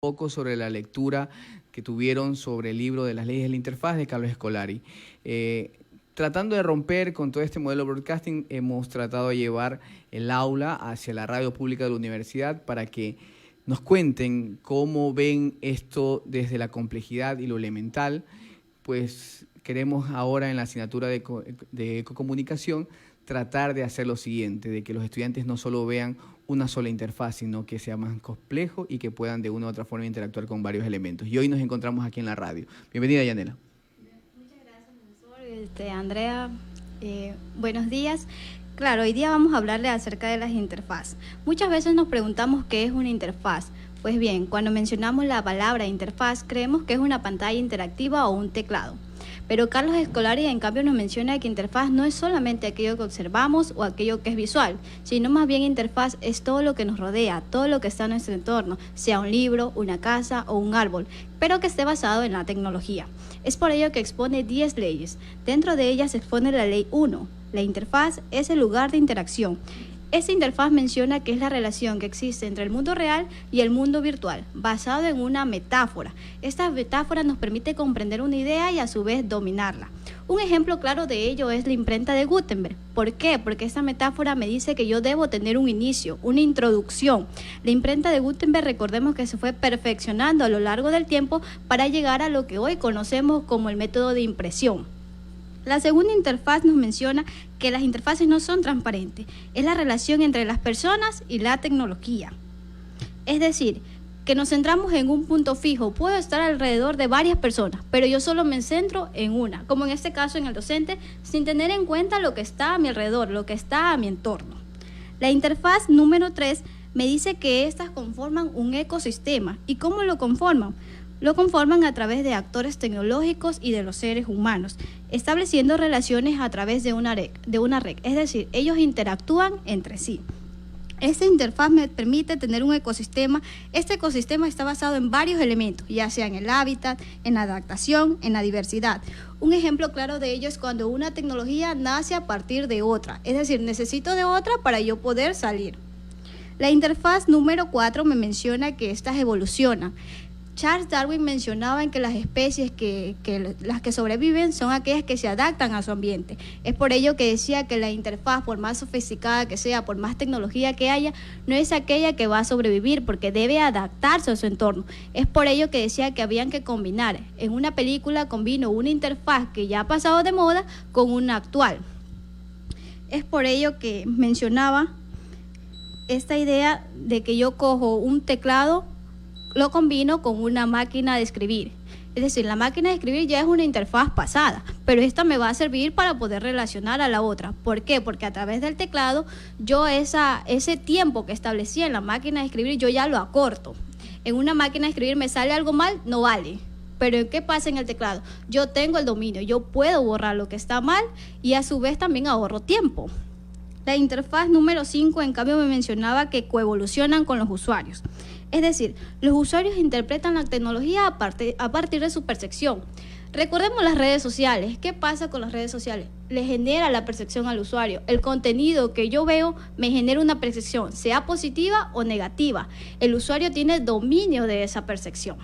Poco sobre la lectura que tuvieron sobre el libro de las leyes de la interfaz de Carlos Escolari. Tratando de romper con todo este modelo de broadcasting, hemos tratado de llevar el aula hacia la radio pública de la universidad para que nos cuenten cómo ven esto desde la complejidad y lo elemental. Pues queremos ahora en la asignatura de ecocomunicación tratar de hacer lo siguiente, de que los estudiantes no solo vean una sola interfaz, sino que sea más complejo y que puedan de una u otra forma interactuar con varios elementos. Y hoy nos encontramos aquí en la radio. Bienvenida, Yanela. Muchas gracias, profesor. Andrea, buenos días. Claro, hoy día vamos a hablarle acerca de las interfaces. Muchas veces nos preguntamos qué es una interfaz. Pues bien, cuando mencionamos la palabra interfaz, creemos que es una pantalla interactiva o un teclado. Pero Carlos Escolari, en cambio, nos menciona que interfaz no es solamente aquello que observamos o aquello que es visual, sino más bien interfaz es todo lo que nos rodea, todo lo que está en nuestro entorno, sea un libro, una casa o un árbol, pero que esté basado en la tecnología. Es por ello que expone 10 leyes. Dentro de ellas se expone la ley 1. La interfaz es el lugar de interacción. Esta interfaz menciona que es la relación que existe entre el mundo real y el mundo virtual, basado en una metáfora. Esta metáfora nos permite comprender una idea y a su vez dominarla. Un ejemplo claro de ello es la imprenta de Gutenberg. ¿Por qué? Porque esta metáfora me dice que yo debo tener un inicio, una introducción. La imprenta de Gutenberg, recordemos que se fue perfeccionando a lo largo del tiempo para llegar a lo que hoy conocemos como el método de impresión. La segunda interfaz nos menciona que las interfaces no son transparentes, es la relación entre las personas y la tecnología. Es decir, que nos centramos en un punto fijo, puedo estar alrededor de varias personas, pero yo solo me centro en una, como en este caso en el docente, sin tener en cuenta lo que está a mi alrededor, lo que está a mi entorno. La interfaz número 3 me dice que estas conforman un ecosistema. ¿Y cómo lo conforman? Lo conforman a través de actores tecnológicos y de los seres humanos, estableciendo relaciones a través de una red, es decir, ellos interactúan entre sí. Esta interfaz me permite tener un ecosistema. Este ecosistema está basado en varios elementos, ya sea en el hábitat, en la adaptación, en la diversidad. Un ejemplo claro de ello es cuando una tecnología nace a partir de otra, es decir, necesito de otra para yo poder salir. La interfaz número 4 me menciona que estas evolucionan. Charles Darwin mencionaba en que las especies las que sobreviven son aquellas que se adaptan a su ambiente. Es por ello que decía que la interfaz, por más sofisticada que sea, por más tecnología que haya, no es aquella que va a sobrevivir porque debe adaptarse a su entorno. Es por ello que decía que habían que combinar. En una película combino una interfaz que ya ha pasado de moda con una actual. Es por ello que mencionaba esta idea de que yo cojo un teclado, lo combino con una máquina de escribir. Es decir, la máquina de escribir ya es una interfaz pasada, pero esta me va a servir para poder relacionar a la otra. ¿Por qué? Porque a través del teclado, yo ese tiempo que establecía en la máquina de escribir, yo ya lo acorto. En una máquina de escribir me sale algo mal, no vale. Pero ¿qué pasa en el teclado? Yo tengo el dominio, yo puedo borrar lo que está mal y a su vez también ahorro tiempo. La interfaz número 5, en cambio, me mencionaba que coevolucionan con los usuarios. Es decir, los usuarios interpretan la tecnología a partir de su percepción. Recordemos las redes sociales. ¿Qué pasa con las redes sociales? Le genera la percepción al usuario. El contenido que yo veo me genera una percepción, sea positiva o negativa. El usuario tiene dominio de esa percepción.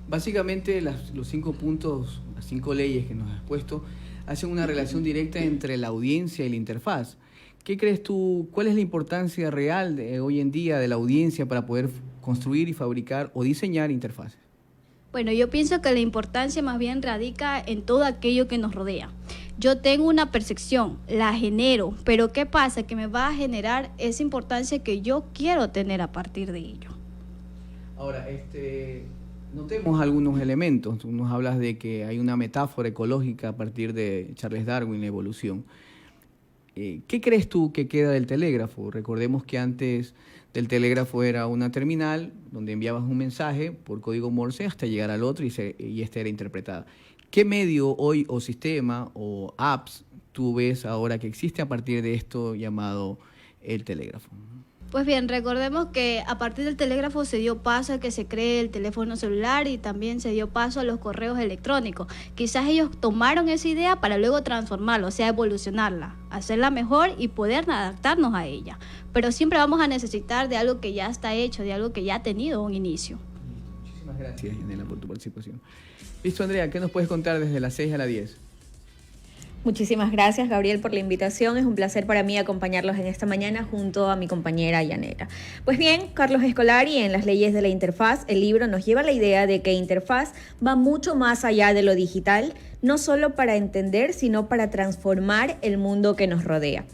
Básicamente los 5 puntos, las 5 leyes que nos has puesto, hacen una relación directa entre la audiencia y la interfaz. ¿Qué crees tú? ¿Cuál es la importancia real hoy en día de la audiencia para poder construir y fabricar o diseñar interfaces? Bueno, yo pienso que la importancia más bien radica en todo aquello que nos rodea. Yo tengo una percepción, la genero, pero ¿qué pasa? Que me va a generar esa importancia que yo quiero tener a partir de ello. Ahora, notemos algunos elementos. Tú nos hablas de que hay una metáfora ecológica a partir de Charles Darwin, la evolución. ¿Qué crees tú que queda del telégrafo? Recordemos que antes del telégrafo era una terminal donde enviabas un mensaje por código Morse hasta llegar al otro y esta era interpretada. ¿Qué medio hoy o sistema o apps tú ves ahora que existe a partir de esto llamado el telégrafo? Pues bien, recordemos que a partir del telégrafo se dio paso a que se cree el teléfono celular y también se dio paso a los correos electrónicos. Quizás ellos tomaron esa idea para luego transformarla, o sea, evolucionarla, hacerla mejor y poder adaptarnos a ella. Pero siempre vamos a necesitar de algo que ya está hecho, de algo que ya ha tenido un inicio. Muchísimas Gracias, Yanela, por tu participación. Listo, Andrea, ¿qué nos puedes contar desde las 6 a las 10? Muchísimas gracias, Gabriel, por la invitación. Es un placer para mí acompañarlos en esta mañana junto a mi compañera Yanela. Pues bien, Carlos Escolari, en Las leyes de la interfaz, el libro nos lleva a la idea de que interfaz va mucho más allá de lo digital, no solo para entender, sino para transformar el mundo que nos rodea.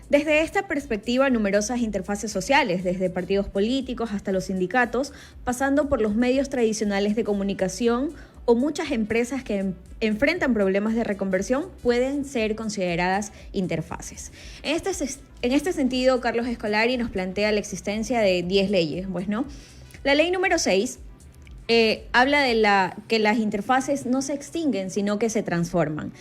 Desde esta perspectiva, numerosas interfaces sociales, desde partidos políticos hasta los sindicatos, pasando por los medios tradicionales de comunicación o muchas empresas que enfrentan problemas de reconversión, pueden ser consideradas interfaces. En este sentido, Carlos Escolari nos plantea la existencia de 10 leyes. Pues, ¿no? La ley número 6 habla de que las interfaces no se extinguen, sino que se transforman.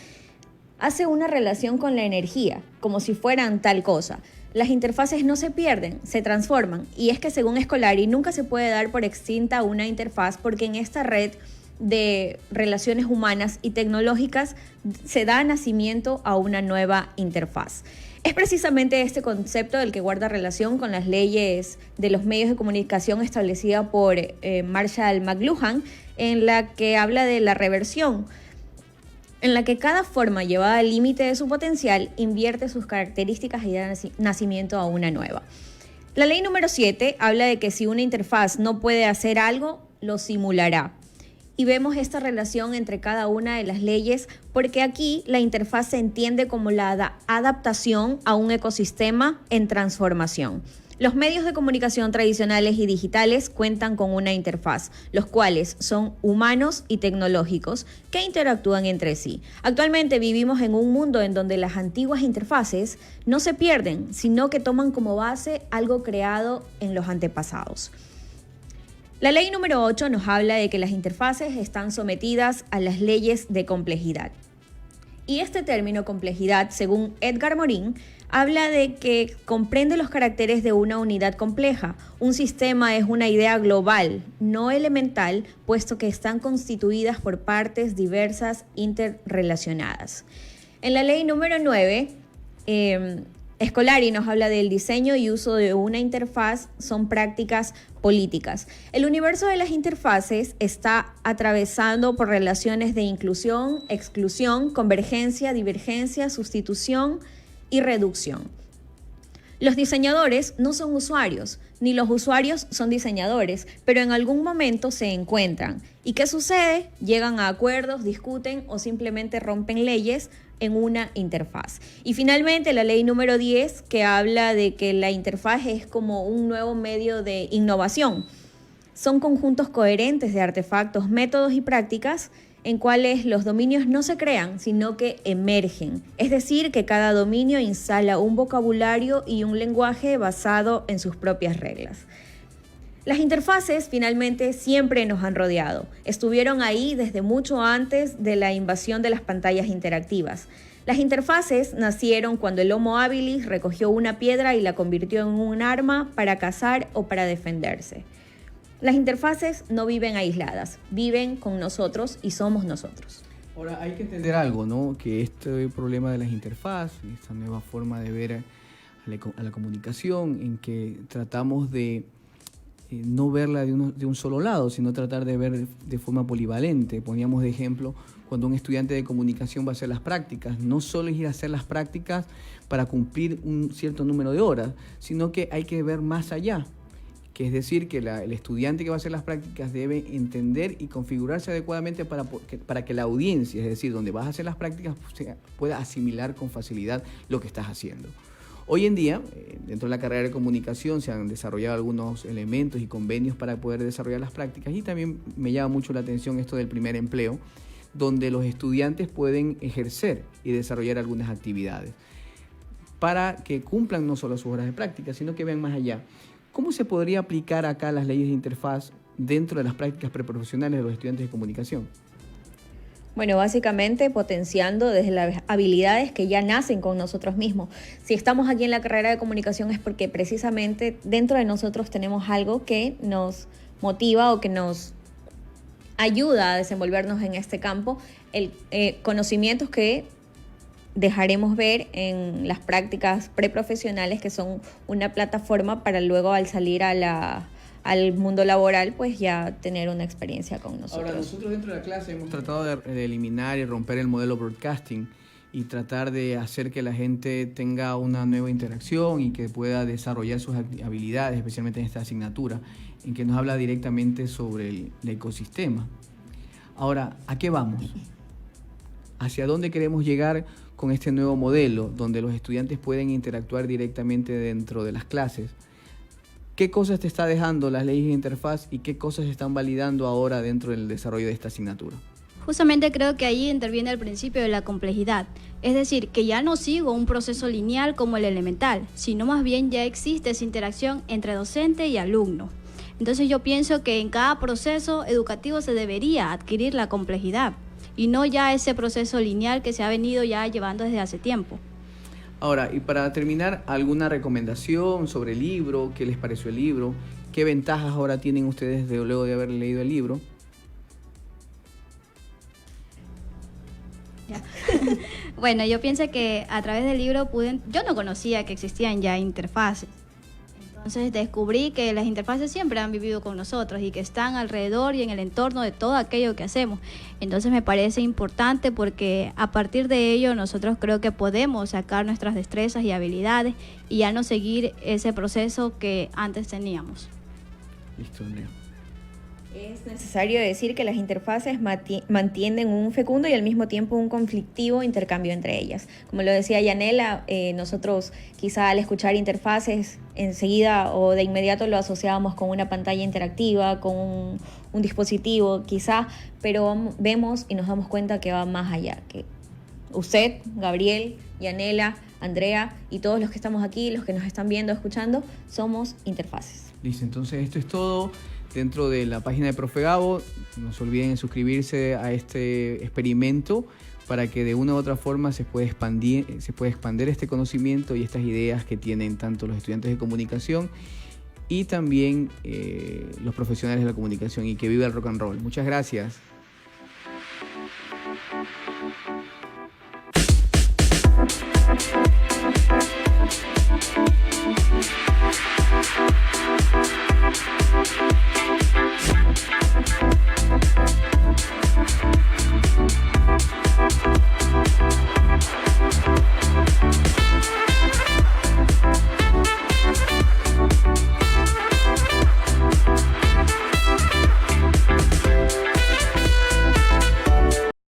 Hace una relación con la energía, como si fueran tal cosa. Las interfaces no se pierden, se transforman. Y es que según Escolari, nunca se puede dar por extinta una interfaz porque en esta red de relaciones humanas y tecnológicas se da nacimiento a una nueva interfaz. Es precisamente este concepto el que guarda relación con las leyes de los medios de comunicación establecida por Marshall McLuhan, en la que habla de la reversión, en la que cada forma llevada al límite de su potencial invierte sus características y da nacimiento a una nueva. La ley número 7 habla de que si una interfaz no puede hacer algo, lo simulará. Y vemos esta relación entre cada una de las leyes porque aquí la interfaz se entiende como la adaptación a un ecosistema en transformación. Los medios de comunicación tradicionales y digitales cuentan con una interfaz, los cuales son humanos y tecnológicos que interactúan entre sí. Actualmente vivimos en un mundo en donde las antiguas interfaces no se pierden, sino que toman como base algo creado en los antepasados. La ley número 8 nos habla de que las interfaces están sometidas a las leyes de complejidad. Y este término complejidad, según Edgar Morin, habla de que comprende los caracteres de una unidad compleja. Un sistema es una idea global, no elemental, puesto que están constituidas por partes diversas interrelacionadas. En la ley número 9, Escolari nos habla del diseño y uso de una interfaz, son prácticas políticas. El universo de las interfaces está atravesado por relaciones de inclusión, exclusión, convergencia, divergencia, sustitución y reducción. Los diseñadores no son usuarios, ni los usuarios son diseñadores, pero en algún momento se encuentran. ¿Y qué sucede? Llegan a acuerdos, discuten o simplemente rompen leyes en una interfaz. Y finalmente la ley número 10, que habla de que la interfaz es como un nuevo medio de innovación. Son conjuntos coherentes de artefactos, métodos y prácticas en cuales los dominios no se crean, sino que emergen. Es decir, que cada dominio instala un vocabulario y un lenguaje basado en sus propias reglas. Las interfaces finalmente siempre nos han rodeado. Estuvieron ahí desde mucho antes de la invasión de las pantallas interactivas. Las interfaces nacieron cuando el Homo habilis recogió una piedra y la convirtió en un arma para cazar o para defenderse. Las interfaces no viven aisladas, viven con nosotros y somos nosotros. Ahora, hay que entender algo, ¿no? Que este problema de las interfaces, esta nueva forma de ver a la comunicación, en que tratamos de no verla de un solo lado, sino tratar de ver de forma polivalente. Poníamos de ejemplo cuando un estudiante de comunicación va a hacer las prácticas. No solo es ir a hacer las prácticas para cumplir un cierto número de horas, sino que hay que ver más allá. Que es decir, que el estudiante que va a hacer las prácticas debe entender y configurarse adecuadamente para que la audiencia, es decir, donde vas a hacer las prácticas, pueda asimilar con facilidad lo que estás haciendo. Hoy en día, dentro de la carrera de comunicación, se han desarrollado algunos elementos y convenios para poder desarrollar las prácticas, y también me llama mucho la atención esto del primer empleo, donde los estudiantes pueden ejercer y desarrollar algunas actividades para que cumplan no solo sus horas de práctica, sino que vean más allá. ¿Cómo se podría aplicar acá las leyes de interfaz dentro de las prácticas preprofesionales de los estudiantes de comunicación? Bueno, básicamente potenciando desde las habilidades que ya nacen con nosotros mismos. Si estamos aquí en la carrera de comunicación es porque precisamente dentro de nosotros tenemos algo que nos motiva o que nos ayuda a desenvolvernos en este campo, conocimientos que dejaremos ver en las prácticas preprofesionales, que son una plataforma para luego al salir a al mundo laboral, pues ya tener una experiencia con nosotros. Ahora, nosotros dentro de la clase hemos tratado de eliminar y romper el modelo broadcasting y tratar de hacer que la gente tenga una nueva interacción y que pueda desarrollar sus habilidades, especialmente en esta asignatura, en que nos habla directamente sobre el ecosistema. Ahora, ¿a qué vamos? ¿Hacia dónde queremos llegar con este nuevo modelo, donde los estudiantes pueden interactuar directamente dentro de las clases? ¿Qué cosas te está dejando las leyes de interfaz y qué cosas se están validando ahora dentro del desarrollo de esta asignatura? Justamente creo que ahí interviene el principio de la complejidad, es decir, que ya no sigo un proceso lineal como el elemental, sino más bien ya existe esa interacción entre docente y alumno. Entonces yo pienso que en cada proceso educativo se debería adquirir la complejidad y no ya ese proceso lineal que se ha venido ya llevando desde hace tiempo. Ahora, y para terminar, ¿alguna recomendación sobre el libro? ¿Qué les pareció el libro? ¿Qué ventajas ahora tienen ustedes luego de haber leído el libro? Bueno, yo pienso que a través del libro yo no conocía que existían ya interfaces. Entonces descubrí que las interfaces siempre han vivido con nosotros y que están alrededor y en el entorno de todo aquello que hacemos. Entonces me parece importante porque a partir de ello nosotros creo que podemos sacar nuestras destrezas y habilidades y ya no seguir ese proceso que antes teníamos. Listo, Andrea. Es necesario decir que las interfaces mantienen un fecundo y al mismo tiempo un conflictivo intercambio entre ellas. Como lo decía Yanela, nosotros quizá al escuchar interfaces enseguida o de inmediato lo asociábamos con una pantalla interactiva, con un dispositivo quizá, pero vemos y nos damos cuenta que va más allá, que usted, Gabriel, Yanela, Andrea y todos los que estamos aquí, los que nos están viendo, escuchando, somos interfaces. Listo, entonces esto es todo dentro de la página de Profe Gabo. No se olviden de suscribirse a este experimento para que de una u otra forma se pueda expandir este conocimiento y estas ideas que tienen tanto los estudiantes de comunicación y también los profesionales de la comunicación, y que viva el rock and roll. Muchas gracias.